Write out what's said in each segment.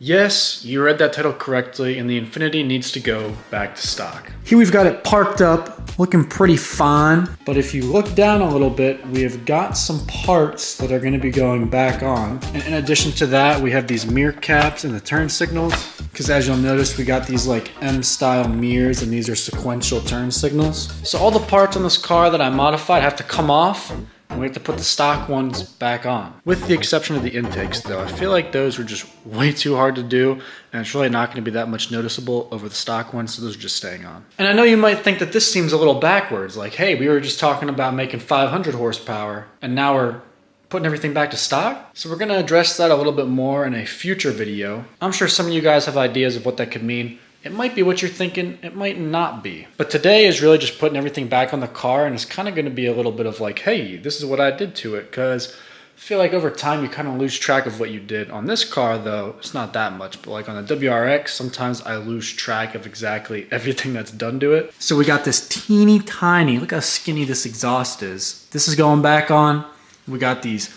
Yes, you read that title correctly, and the Infiniti needs to go back to stock. Here we've got it parked up, looking pretty fine. But if you look down a little bit, we have got some parts that are gonna be going back on. And in addition to that, we have these mirror caps and the turn signals. Because as you'll notice, we got these like M-style mirrors, and these are sequential turn signals. So all the parts on this car that I modified have to come off, and we have to put the stock ones back on. With the exception of the intakes though, I feel like those were just way too hard to do, and it's really not gonna be that much noticeable over the stock ones, so those are just staying on. And I know you might think that this seems a little backwards, like, hey, we were just talking about making 500 horsepower, and now we're putting everything back to stock? So we're gonna address that a little bit more in a future video. I'm sure some of you guys have ideas of what that could mean. It might be what you're thinking, it might not be. But today is really just putting everything back on the car, and it's kind of gonna be a little bit of like, hey, this is what I did to it, because I feel like over time you kind of lose track of what you did. On this car though, it's not that much, but like on the WRX, sometimes I lose track of exactly everything that's done to it. So we got this teeny tiny, look how skinny this exhaust is. This is going back on. We got these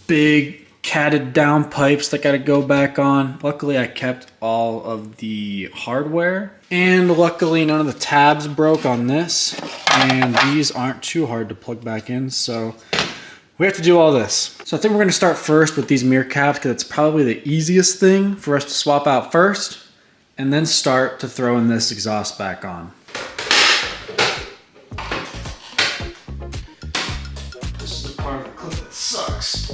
big catted down pipes that got to go back on. Luckily I kept all of the hardware, and luckily none of the tabs broke on this, and these aren't too hard to plug back in, so we have to do all this. So I think we're going to start first with these mirror caps, because it's probably the easiest thing for us to swap out first, and then start to throw in this exhaust back on. This is the part of the clip that sucks.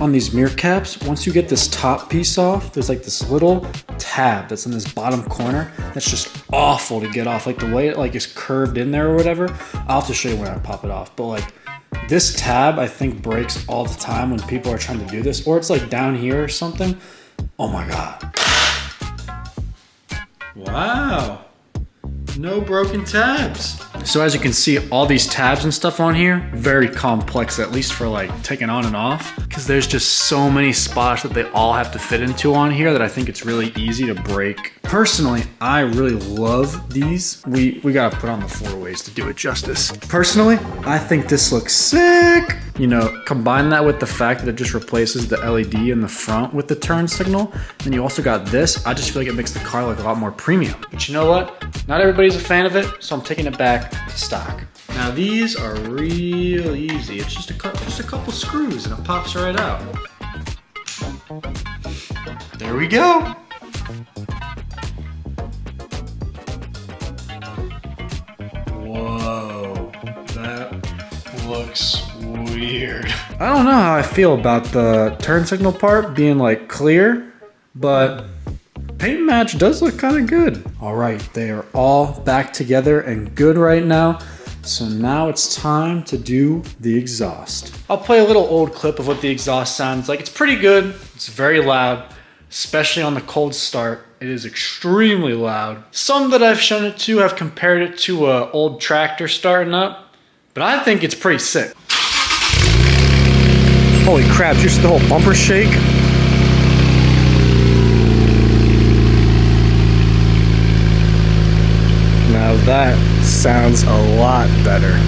On these mirror caps, once you get this top piece off, there's like this little tab that's in this bottom corner that's just awful to get off. Like the way it like is curved in there or whatever. I'll have to show you when I pop it off. But like this tab I think breaks all the time when people are trying to do this, or it's like down here or something. Oh my God. Wow, no broken tabs. So as you can see, all these tabs and stuff on here, very complex, at least for like taking on and off, because there's just so many spots that they all have to fit into on here that I think it's really easy to break. Personally, I really love these. We gotta put on the 4 ways to do it justice. Personally, I think this looks sick. You know, combine that with the fact that it just replaces the LED in the front with the turn signal. Then you also got this. I just feel like it makes the car look a lot more premium. But you know what? Not everybody's a fan of it, so I'm taking it back to stock. Now these are real easy. It's just a couple screws and it pops right out. There we go. Whoa, that looks weird. I don't know how I feel about the turn signal part being like clear, but paint match does look kind of good. All right, they are all back together and good right now. So now it's time to do the exhaust. I'll play a little old clip of what the exhaust sounds like. It's pretty good. It's very loud, especially on the cold start. It is extremely loud. Some that I've shown it to have compared it to an old tractor starting up, but I think it's pretty sick. Holy crap, just the whole bumper shake. Now that sounds a lot better.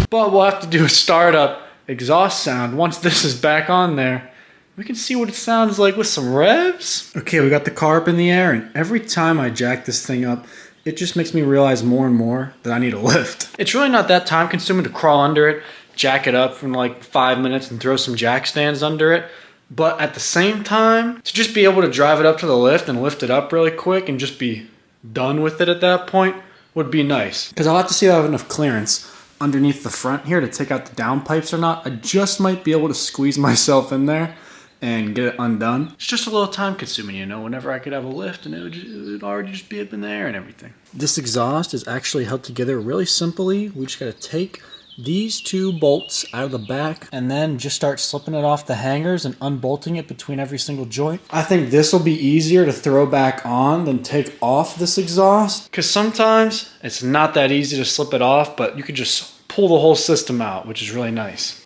But we'll have to do a startup exhaust sound. Once this is back on there, we can see what it sounds like with some revs. Okay, we got the car up in the air, and every time I jack this thing up, it just makes me realize more and more that I need a lift. It's really not that time consuming to crawl under it, jack it up from like 5 minutes and throw some jack stands under it. But at the same time, to just be able to drive it up to the lift and lift it up really quick and just be done with it at that point would be nice. Because I'll have to see if I have enough clearance underneath the front here to take out the downpipes or not. I just might be able to squeeze myself in there and get it undone. It's just a little time consuming, you know, whenever I could have a lift and it would already just be up in there and everything. This exhaust is actually held together really simply. We just gotta take these 2 bolts out of the back and then just start slipping it off the hangers and unbolting it between every single joint. I think this will be easier to throw back on than take off this exhaust, because sometimes it's not that easy to slip it off, but you could just pull the whole system out, which is really nice.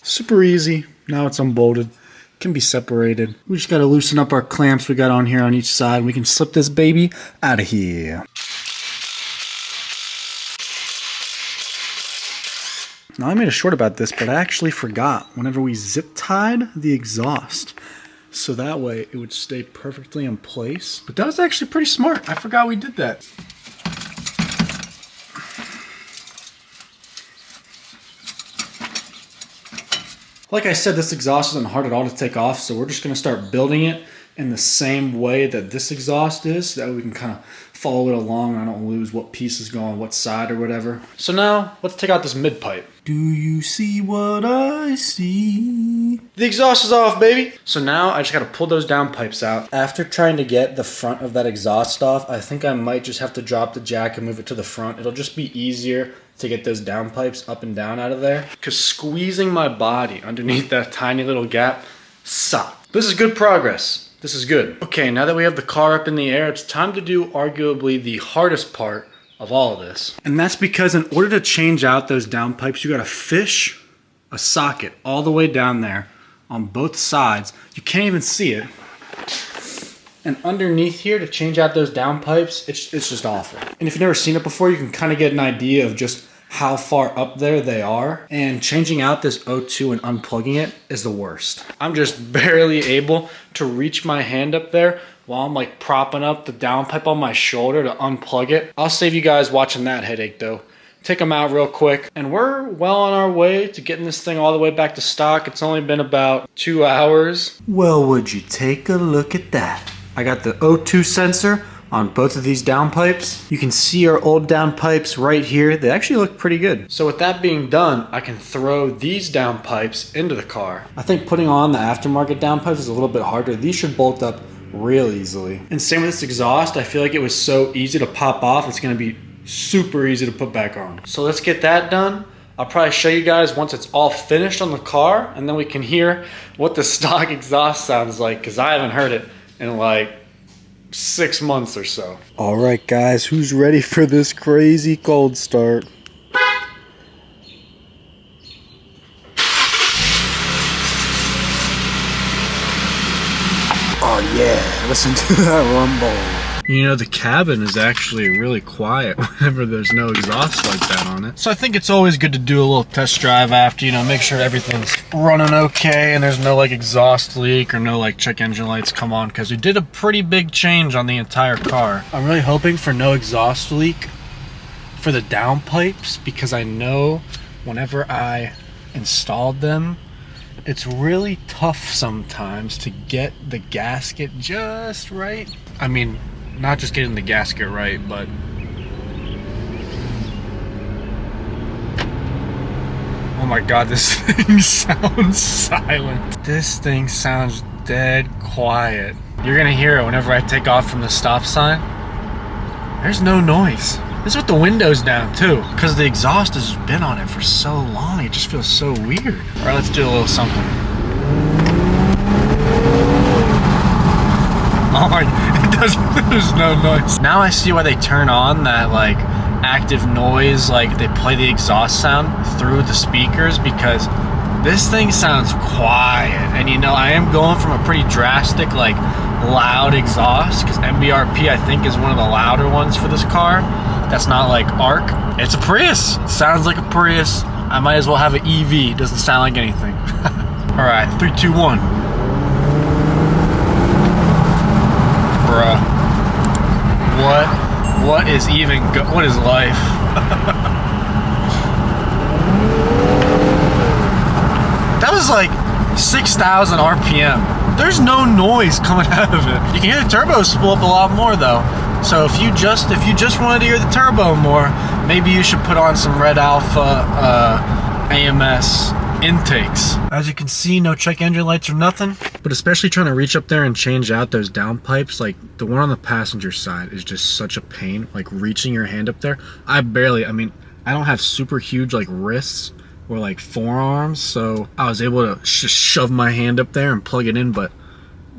Super easy. Now it's unbolted. Can be separated. We just got to loosen up our clamps we got on here on each side. We can slip this baby out of here. Now I made a short about this, but I actually forgot whenever we zip tied the exhaust. So that way it would stay perfectly in place. But that was actually pretty smart. I forgot we did that. Like I said, this exhaust isn't hard at all to take off, so we're just gonna start building it in the same way that this exhaust is, so that way we can kind of follow it along and I don't lose what piece is going what side or whatever. So now, let's take out this mid pipe. Do you see what I see? The exhaust is off, baby! So now, I just gotta pull those downpipes out. After trying to get the front of that exhaust off, I think I might just have to drop the jack and move it to the front. It'll just be easier to get those downpipes up and down out of there. Because squeezing my body underneath that tiny little gap sucked. This is good progress. This is good. Okay, now that we have the car up in the air, it's time to do arguably the hardest part of all of this. And that's because in order to change out those downpipes, you gotta fish a socket all the way down there on both sides. You can't even see it. And underneath here to change out those downpipes, it's just awful. And if you've never seen it before, you can kind of get an idea of just how far up there they are. And changing out this O2 and unplugging it is the worst. I'm just barely able to reach my hand up there while I'm like propping up the downpipe on my shoulder to unplug it. I'll save you guys watching that headache though. Take them out real quick. And we're well on our way to getting this thing all the way back to stock. It's only been about 2 hours. Well, would you take a look at that? I got the O2 sensor on both of these downpipes. You can see our old downpipes right here. They actually look pretty good. So with that being done, I can throw these downpipes into the car. I think putting on the aftermarket downpipes is a little bit harder. These should bolt up real easily. And same with this exhaust. I feel like it was so easy to pop off. It's gonna be super easy to put back on. So let's get that done. I'll probably show you guys once it's all finished on the car, and then we can hear what the stock exhaust sounds like, because I haven't heard it in like 6 months or so. All right, guys, who's ready for this crazy cold start? Oh yeah, listen to that rumble. You know, the cabin is actually really quiet whenever there's no exhaust like that on it. So I think it's always good to do a little test drive after, you know, make sure everything's running okay and there's no like exhaust leak or no like check engine lights come on, because we did a pretty big change on the entire car. I'm really hoping for no exhaust leak for the downpipes, because I know whenever I installed them, it's really tough sometimes to get the gasket just right. I mean, not just getting the gasket right, but oh my god, this thing sounds silent. This thing sounds dead quiet. You're gonna hear it whenever I take off from the stop sign. There's no noise. This is with the windows down too, because the exhaust has been on it for so long. It just feels so weird. All right, let's do a little something. Oh my, there's no noise. Now I see why they turn on that like active noise, like they play the exhaust sound through the speakers, because this thing sounds quiet. And you know, I am going from a pretty drastic, like loud exhaust, because MBRP I think is one of the louder ones for this car. That's not like ARC. It's a Prius. It sounds like a Prius. I might as well have an EV. It doesn't sound like anything. All right, 3, 2, 1. Bruh. What is even what is life? That was like 6,000 RPM. There's no noise coming out of it. You can hear the turbo spool up a lot more though. So if you just wanted to hear the turbo more, maybe you should put on some Red Alpha AMS intakes. As you can see, no check engine lights or nothing. But especially trying to reach up there and change out those downpipes, like the one on the passenger side is just such a pain. Like reaching your hand up there, I mean, I don't have super huge like wrists or like forearms, so I was able to just shove my hand up there and plug it in, but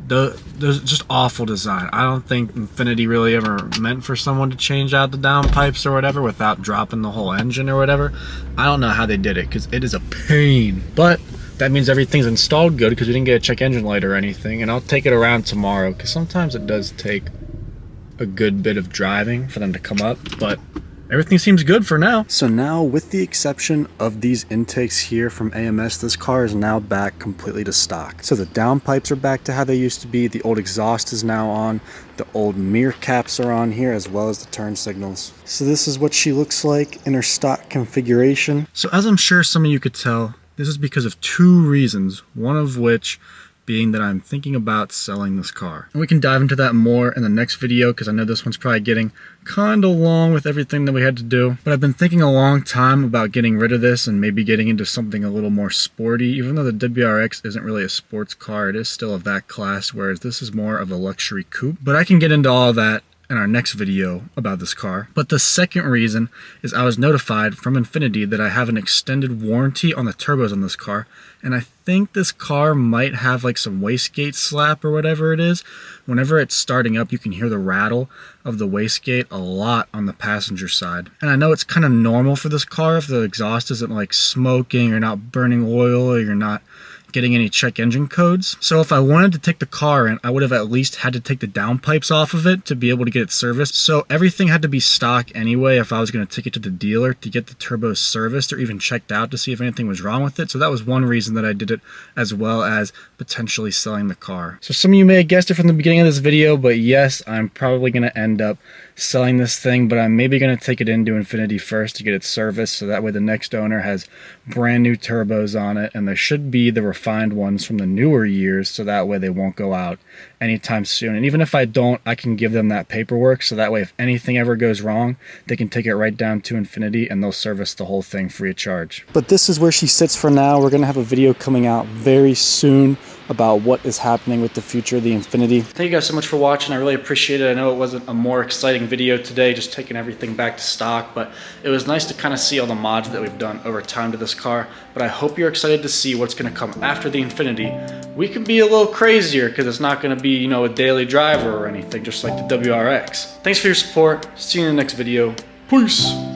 there's just awful design. I don't think Infiniti really ever meant for someone to change out the downpipes or whatever without dropping the whole engine or whatever. I don't know how they did it, because it is a pain. But that means everything's installed good, because we didn't get a check engine light or anything. And I'll take it around tomorrow, because sometimes it does take a good bit of driving for them to come up. But everything seems good for now. So now, with the exception of these intakes here from AMS, this car is now back completely to stock. So the downpipes are back to how they used to be, the old exhaust is now on, the old mirror caps are on here, as well as the turn signals. So this is what she looks like in her stock configuration. So as I'm sure some of you could tell, this is because of two reasons, one of which being that I'm thinking about selling this car. And we can dive into that more in the next video because I know this one's probably getting kind of long with everything that we had to do. But I've been thinking a long time about getting rid of this and maybe getting into something a little more sporty. Even though the WRX isn't really a sports car, it is still of that class, whereas this is more of a luxury coupe. But I can get into all that in our next video about this car. But the second reason is I was notified from Infiniti that I have an extended warranty on the turbos on this car, and I think this car might have like some wastegate slap or whatever it is. Whenever it's starting up, you can hear the rattle of the wastegate a lot on the passenger side. And I know it's kind of normal for this car if the exhaust isn't like smoking, or not burning oil, or you're not getting any check engine codes. So if I wanted to take the car in, I would have at least had to take the downpipes off of it to be able to get it serviced. So everything had to be stock anyway if I was going to take it to the dealer to get the turbos serviced or even checked out to see if anything was wrong with it. So that was one reason that I did it, as well as potentially selling the car. So some of you may have guessed it from the beginning of this video, but yes, I'm probably going to end up selling this thing, but I'm maybe going to take it into Infiniti first to get it serviced, so that way the next owner has brand new turbos on it, and there should be the refined ones from the newer years, so that way they won't go out anytime soon. And even if I don't, I can give them that paperwork, so that way if anything ever goes wrong, they can take it right down to Infiniti and they'll service the whole thing free of charge. But this is where she sits for now. We're going to have a video coming out very soon about what is happening with the future of the Infiniti. Thank you guys so much for watching. I really appreciate it. I know it wasn't a more exciting video today, just taking everything back to stock, but it was nice to kind of see all the mods that we've done over time to this car. But I hope you're excited to see what's going to come after the Infiniti. We can be a little crazier because it's not going to be, you know, a daily driver or anything, just like the WRX. Thanks for your support. See you in the next video. Peace.